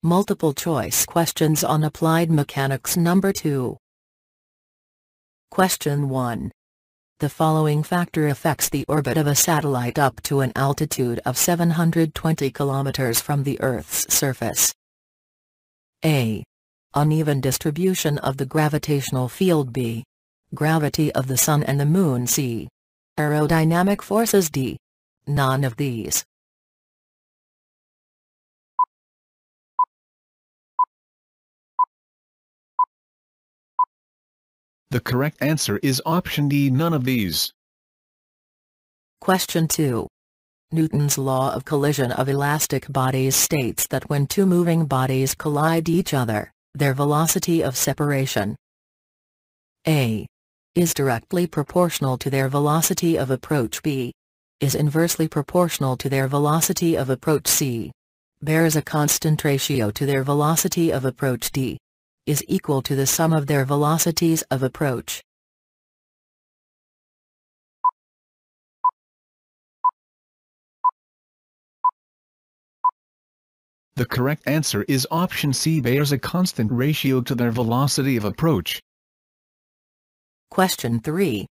Multiple choice questions on Applied Mechanics number 2. Question 1. The following factor affects the orbit of a satellite up to an altitude of 720 km from the Earth's surface. A. Uneven distribution of the gravitational field. B. Gravity of the Sun and the Moon. C. Aerodynamic forces. D. None of these. The correct answer is option D, none of these. Question 2. Newton's law of collision of elastic bodies states that when two moving bodies collide each other, their velocity of separation A. is directly proportional to their velocity of approach. B. is inversely proportional to their velocity of approach. C. bears a constant ratio to their velocity of approach. D. is equal to the sum of their velocities of approach. The correct answer is option C, bears a constant ratio to their velocity of approach. Question 3.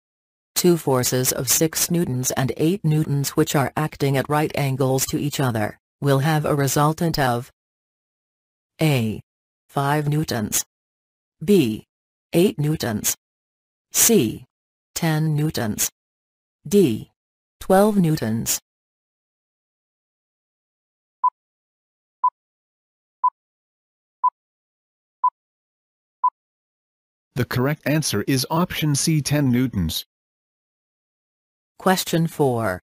Two forces of 6 newtons and 8 newtons which are acting at right angles to each other, will have a resultant of A. 5 newtons. B. 8 newtons. C. 10 newtons. D. 12 newtons. The correct answer is option C, 10 newtons. Question 4.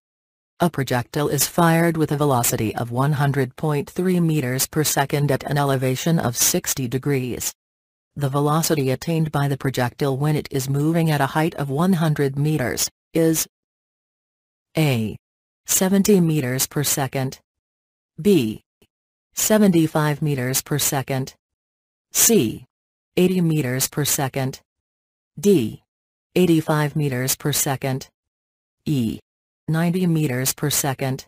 A projectile is fired with a velocity of 100.3 meters per second at an elevation of 60 degrees. The velocity attained by the projectile when it is moving at a height of 100 meters, is A. 70 meters per second. B. 75 meters per second. C. 80 meters per second. D. 85 meters per second. E. 90 meters per second.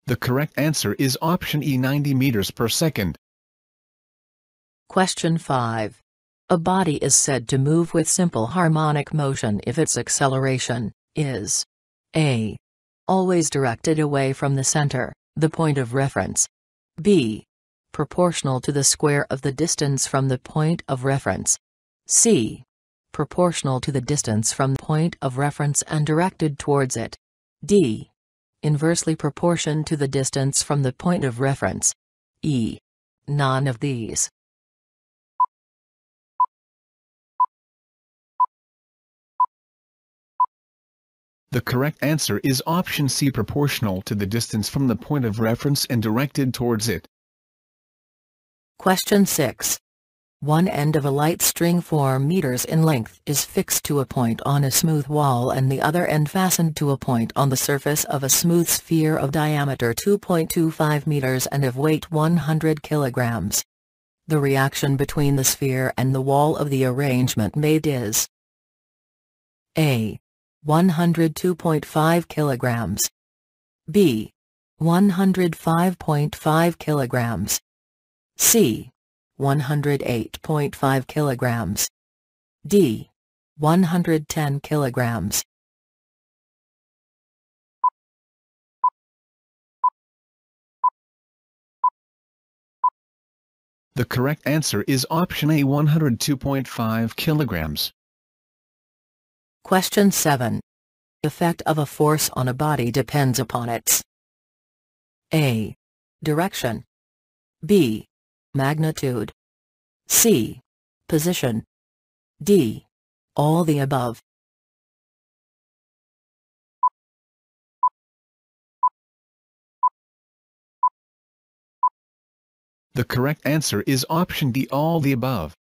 The correct answer is option E, 90 meters per second. Question 5. A body is said to move with simple harmonic motion if its acceleration is A. always directed away from the center, the point of reference. B. proportional to the square of the distance from the point of reference. C. proportional to the distance from the point of reference and directed towards it. D. inversely proportion to the distance from the point of reference. E. none of these. The correct answer is option C, proportional to the distance from the point of reference and directed towards it. Question 6. One end of a light string 4 meters in length is fixed to a point on a smooth wall and the other end fastened to a point on the surface of a smooth sphere of diameter 2.25 meters and of weight 100 kilograms. The reaction between the sphere and the wall of the arrangement made is A. 102.5 kilograms. B. 105.5 kilograms. C. 108.5 kilograms. D. 110 kilograms. The correct answer is option A, 102.5 kilograms. Question 7. Effect of a force on a body depends upon its A. direction. B. magnitude. C. position. D. all the above. The correct answer is option D, all the above.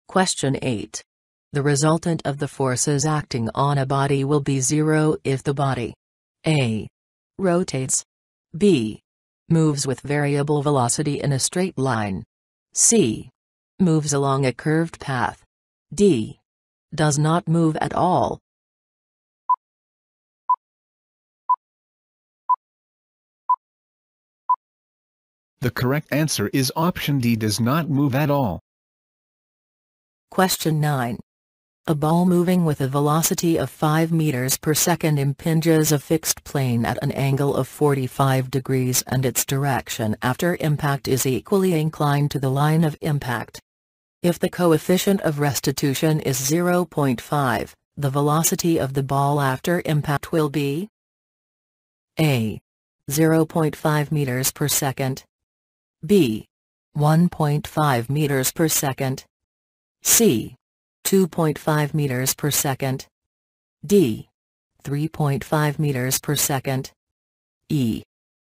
Question 8. The resultant of the forces acting on a body will be 0 if the body A. rotates. B. moves with variable velocity in a straight line. C. moves along a curved path. D. does not move at all. The correct answer is option D, does not move at all. Question 9. A ball moving with a velocity of 5 meters per second impinges a fixed plane at an angle of 45 degrees and its direction after impact is equally inclined to the line of impact. If the coefficient of restitution is 0.5, the velocity of the ball after impact will be A. 0.5 meters per second, B. 1.5 meters per second, C. 2.5 meters per second, D. 3.5 meters per second, E.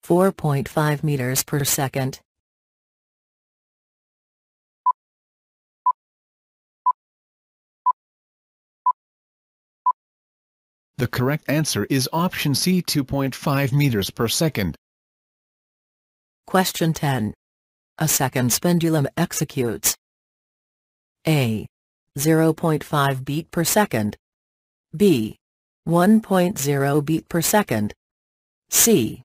4.5 meters per second. The correct answer is option C, 2.5 meters per second. Question 10. A second's pendulum executes A. 0.5 beat per second, B. 1.0 beat per second, C.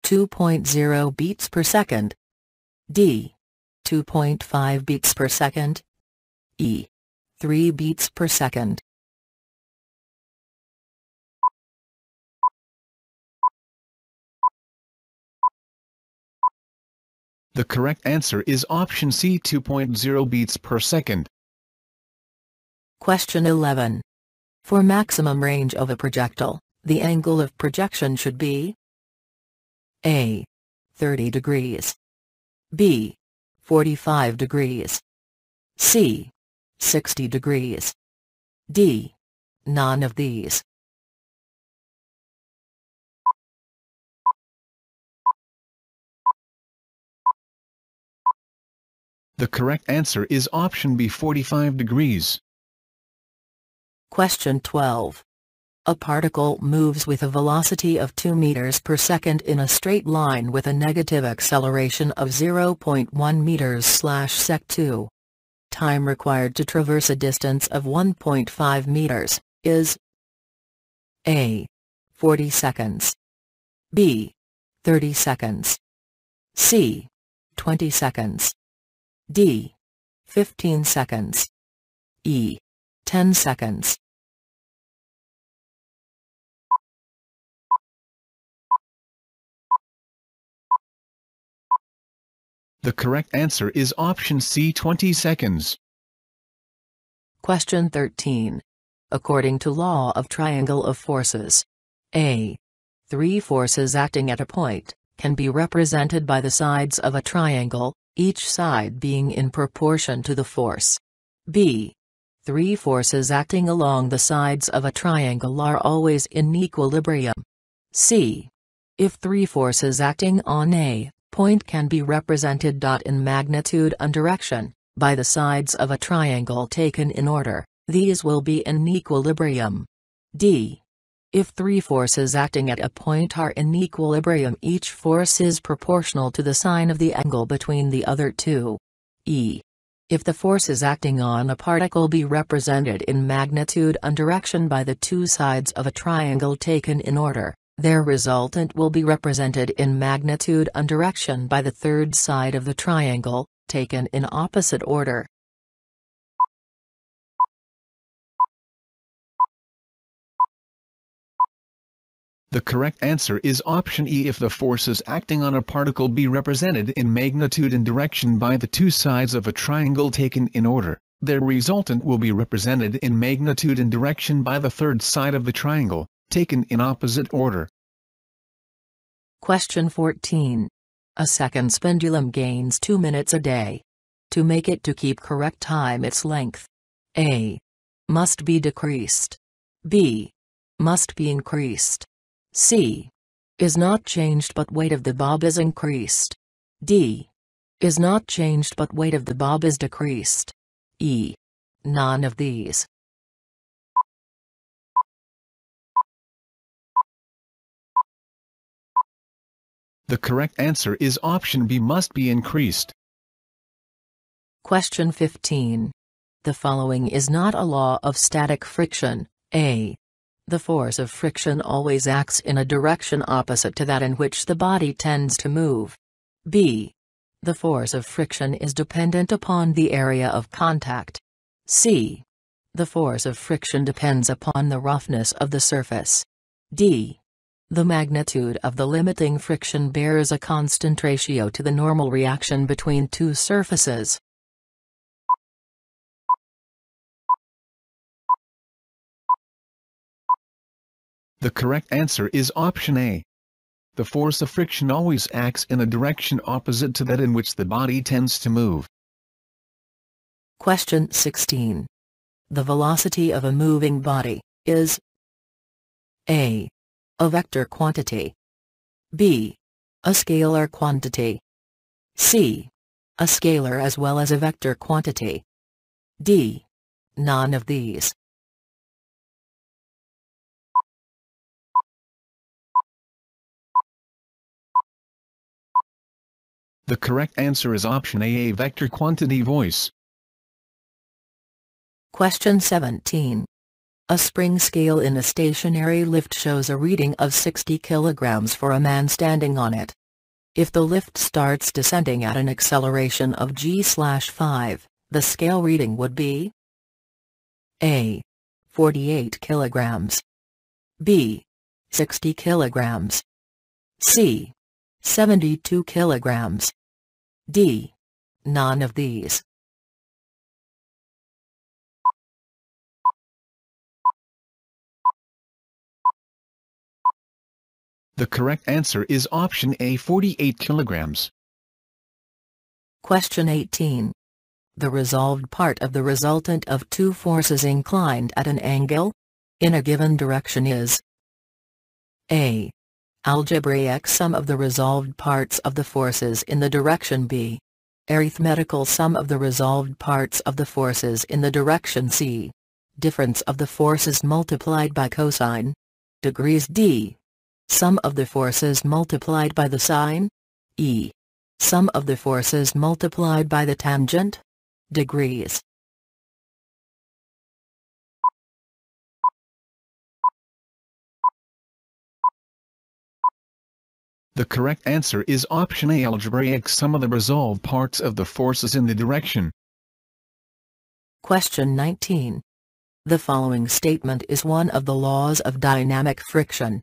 2.0 beats per second, D. 2.5 beats per second, E. 3 beats per second. The correct answer is option C, 2.0 beats per second. Question 11. For maximum range of a projectile, the angle of projection should be A. 30 degrees, B. 45 degrees, C. 60 degrees, D. None of these. The correct answer is option B, 45 degrees. Question 12. A particle moves with a velocity of 2 meters per second in a straight line with a negative acceleration of 0.1 meters/sec2. Time required to traverse a distance of 1.5 meters is A. 40 seconds, B. 30 seconds, C. 20 seconds, D. 15 seconds, E. 10 seconds. The correct answer is option C, 20 seconds. Question 13. According to law of triangle of forces, A. 3 forces acting at a point can be represented by the sides of a triangle, each side being in proportion to the force. B. 3 forces acting along the sides of a triangle are always in equilibrium. C. If 3 forces acting on a point can be represented in magnitude and direction by the sides of a triangle taken in order, these will be in equilibrium. D. If 3 forces acting at a point are in equilibrium, each force is proportional to the sine of the angle between the other two. E. If the forces acting on a particle be represented in magnitude and direction by the two sides of a triangle taken in order, their resultant will be represented in magnitude and direction by the third side of the triangle, taken in opposite order. The correct answer is option E. If the forces acting on a particle be represented in magnitude and direction by the two sides of a triangle taken in order, their resultant will be represented in magnitude and direction by the third side of the triangle, taken in opposite order. Question 14. A second's pendulum gains 2 minutes a day. To make it to keep correct time, its length A. must be decreased, B. must be increased, C. is not changed but weight of the bob is increased, D. is not changed but weight of the bob is decreased, E. none of these. The correct answer is option B. must be increased. Question 15. The following is not a law of static friction. A. The force of friction always acts in a direction opposite to that in which the body tends to move. B. The force of friction is dependent upon the area of contact. C. The force of friction depends upon the roughness of the surface. D. The magnitude of the limiting friction bears a constant ratio to the normal reaction between two surfaces. The correct answer is option A. The force of friction always acts in a direction opposite to that in which the body tends to move. Question 16. The velocity of a moving body is A. A vector quantity. B. A scalar quantity. C. A scalar as well as a vector quantity. D. None of these. The correct answer is option A vector quantity voice. Question 17. A spring scale in a stationary lift shows a reading of 60 kilograms for a man standing on it. If the lift starts descending at an acceleration of g/5, the scale reading would be A. 48 kilograms. B. 60 kilograms. C. 72 kilograms. D. None of these. The correct answer is option A 48 kilograms. Question 18. The resolved part of the resultant of two forces inclined at an angle in a given direction is A. Algebraic sum of the resolved parts of the forces in the direction B. Arithmetical sum of the resolved parts of the forces in the direction C. Difference of the forces multiplied by cosine. Degrees D. Sum of the forces multiplied by the sine. E. Sum of the forces multiplied by the tangent. Degrees. The correct answer is option A algebraic sum of the resolved parts of the forces in the direction. Question 19. The following statement is one of the laws of dynamic friction.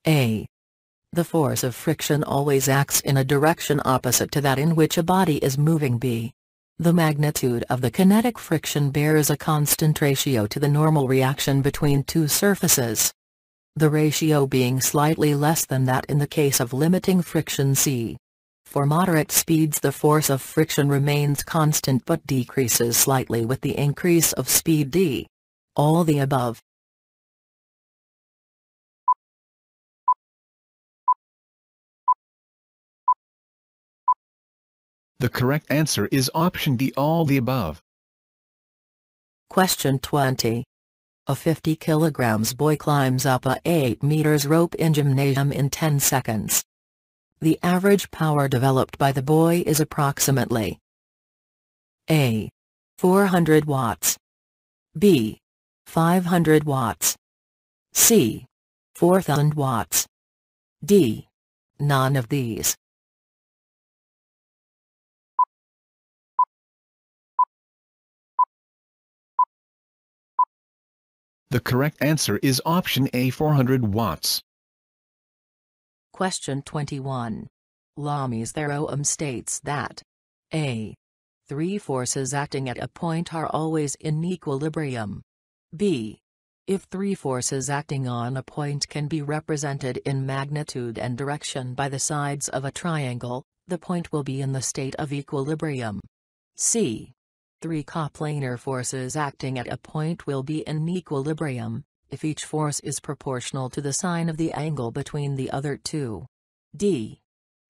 A. The force of friction always acts in a direction opposite to that in which a body is moving. B. The magnitude of the kinetic friction bears a constant ratio to the normal reaction between two surfaces, the ratio being slightly less than that in the case of limiting friction. C. For moderate speeds the force of friction remains constant but decreases slightly with the increase of speed. D. All the above. The correct answer is option D all the above. Question 20. A 50 kilograms boy climbs up a 8 meters rope in gymnasium in 10 seconds. The average power developed by the boy is approximately A. 400 watts. B. 500 watts. C. 4,000 watts. D. None of these. The correct answer is option A 400 watts. Question 21. Lami's theorem states that A. Three forces acting at a point are always in equilibrium. B. If three forces acting on a point can be represented in magnitude and direction by the sides of a triangle, the point will be in the state of equilibrium. C. Three coplanar forces acting at a point will be in equilibrium, if each force is proportional to the sine of the angle between the other two. D.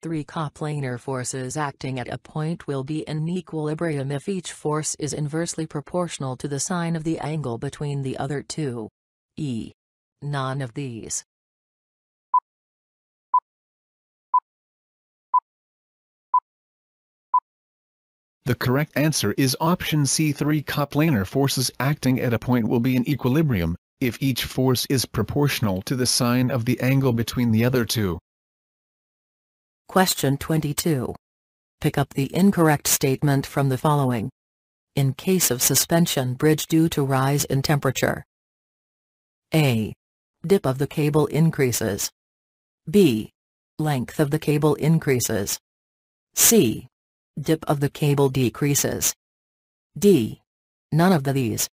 Three coplanar forces acting at a point will be in equilibrium if each force is inversely proportional to the sine of the angle between the other two. E. None of these. The correct answer is option C. Three coplanar forces acting at a point will be in equilibrium, if each force is proportional to the sine of the angle between the other two. Question 22. Pick up the incorrect statement from the following. In case of suspension bridge due to rise in temperature. A. Dip of the cable increases. B. Length of the cable increases. C. Dip of the cable decreases. D. None of these.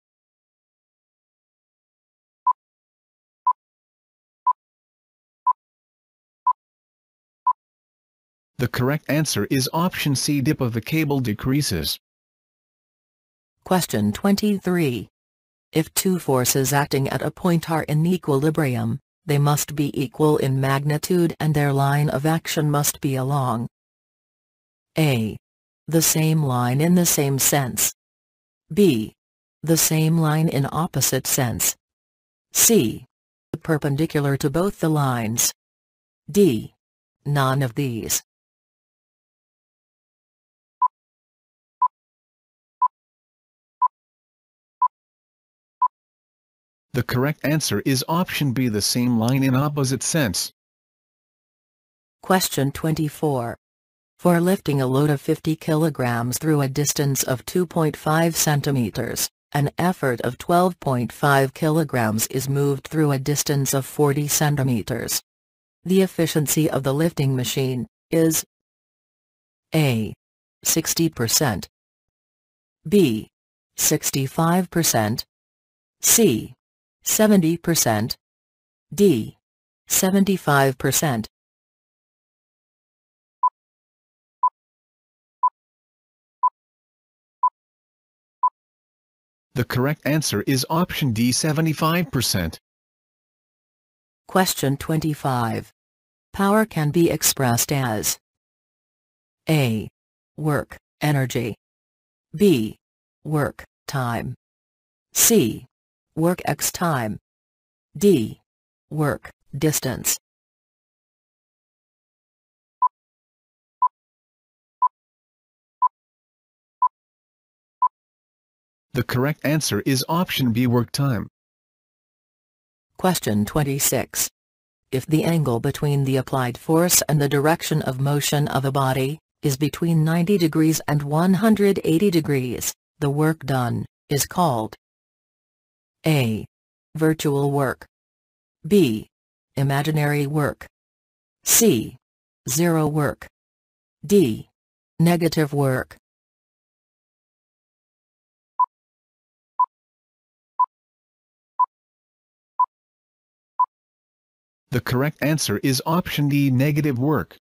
The correct answer is option C. Dip of the cable decreases. Question 23. If two forces acting at a point are in equilibrium, they must be equal in magnitude and their line of action must be along A. The same line in the same sense. B. The same line in opposite sense. C. Perpendicular to both the lines. D. None of these. The correct answer is option B. The same line in opposite sense. Question 24. For lifting a load of 50 kilograms through a distance of 2.5 centimeters, an effort of 12.5 kilograms is moved through a distance of 40 centimeters. The efficiency of the lifting machine is A. 60%, B. 65%, C. 70%, D. 75%. The correct answer is option D. 75%. Question 25. Power can be expressed as A. Work, energy. B. Work, time. C. Work x time. D. Work, distance. The correct answer is option B. Work time. Question 26. If the angle between the applied force and the direction of motion of a body is between 90 degrees and 180 degrees, the work done is called A. Virtual work. B. Imaginary work. C. Zero work. D. Negative work. The correct answer is option D. Negative work.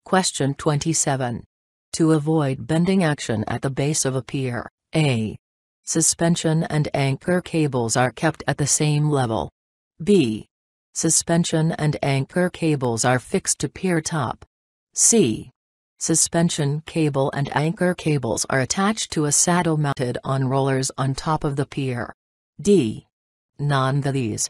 Question 27. To avoid bending action at the base of a pier, A. Suspension and anchor cables are kept at the same level. B. Suspension and anchor cables are fixed to pier top. C. Suspension cable and anchor cables are attached to a saddle mounted on rollers on top of the pier. D. None of these.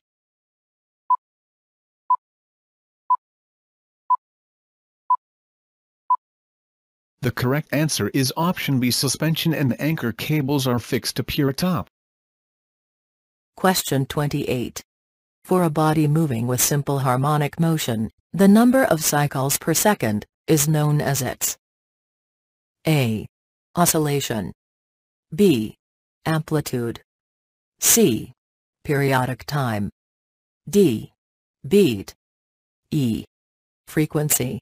The correct answer is option B. Suspension and anchor cables are fixed to pier top. Question 28. For a body moving with simple harmonic motion, the number of cycles per second is known as its A. Oscillation. B. Amplitude. C. Periodic time. D. Beat. E. Frequency.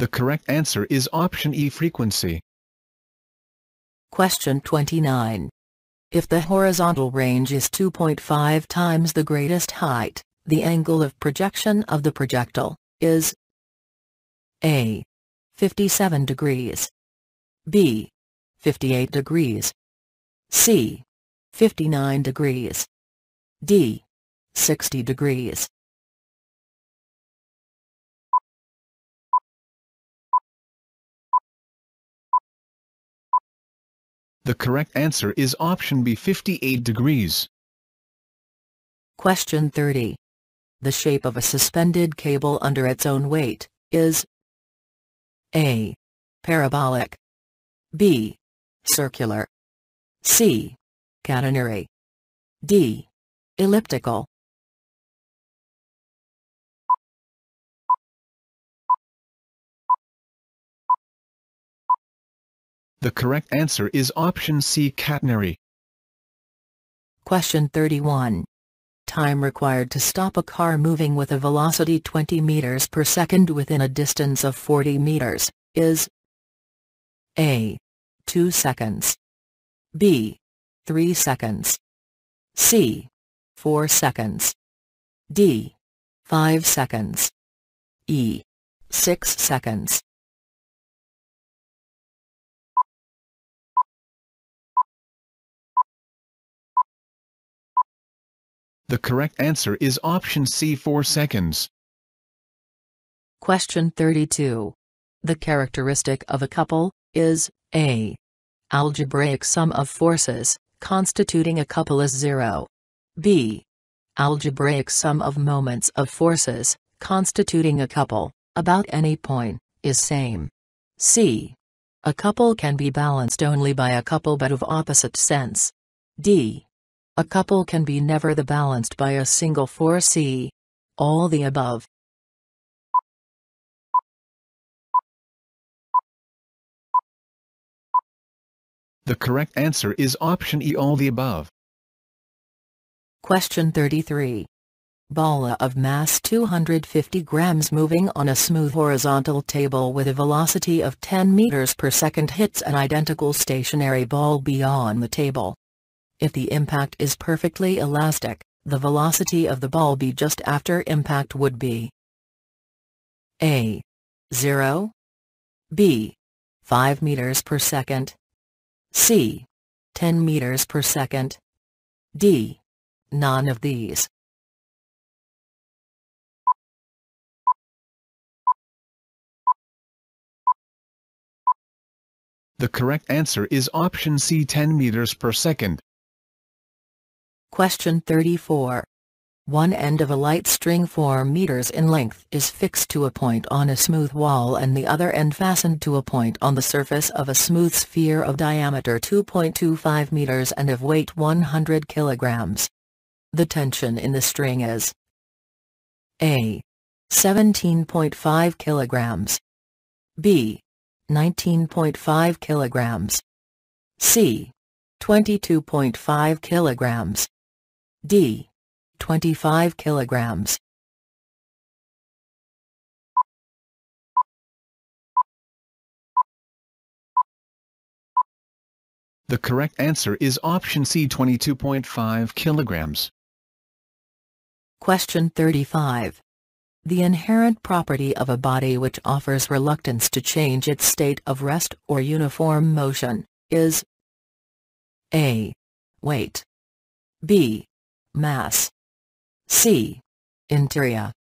The correct answer is option E. Frequency. Question 29. If the horizontal range is 2.5 times the greatest height, the angle of projection of the projectile is A. 57 degrees. B. 58 degrees. C. 59 degrees. D. 60 degrees. The correct answer is option B. 58 degrees. Question 30. The shape of a suspended cable under its own weight is A. Parabolic. B. Circular. C. Catenary. D. elliptical. The correct answer is option C, catenary. Question 31. Time required to stop a car moving with a velocity 20 meters per second within a distance of 40 meters, is A. 2 seconds. B. 3 seconds. C. 4 seconds. D. 5 seconds. E. 6 seconds. The correct answer is option C, 4 seconds. Question 32. The characteristic of a couple is A. Algebraic sum of forces, constituting a couple is 0. B. Algebraic sum of moments of forces, constituting a couple, about any point, is same. C. A couple can be balanced only by a couple but of opposite sense. D. A couple can be never the balanced by a single force. C. All the above. The correct answer is option E, all the above. Question 33. Ball of mass 250 grams moving on a smooth horizontal table with a velocity of 10 meters per second hits an identical stationary ball B on the table. If the impact is perfectly elastic, the velocity of the ball B just after impact would be A. 0. B. 5 meters per second. C. 10 meters per second. D. None of these. The correct answer is option C, 10 meters per second. Question 34. One end of a light string 4 meters in length is fixed to a point on a smooth wall and the other end fastened to a point on the surface of a smooth sphere of diameter 2.25 meters and of weight 100 kilograms. The tension in the string is A. 17.5 kilograms. B. 19.5 kilograms. C. 22.5 kilograms. D. 25 kilograms. The correct answer is option C, 22.5 kilograms. Question 35. The inherent property of a body which offers reluctance to change its state of rest or uniform motion, is A. Weight. B. Mass. C. Interior.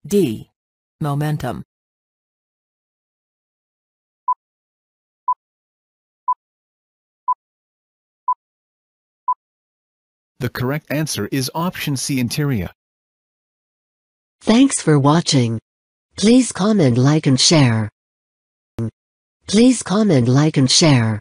D. Momentum. The correct answer is option C, interior. Thanks for watching. Please comment, like and share. Please comment, like and share.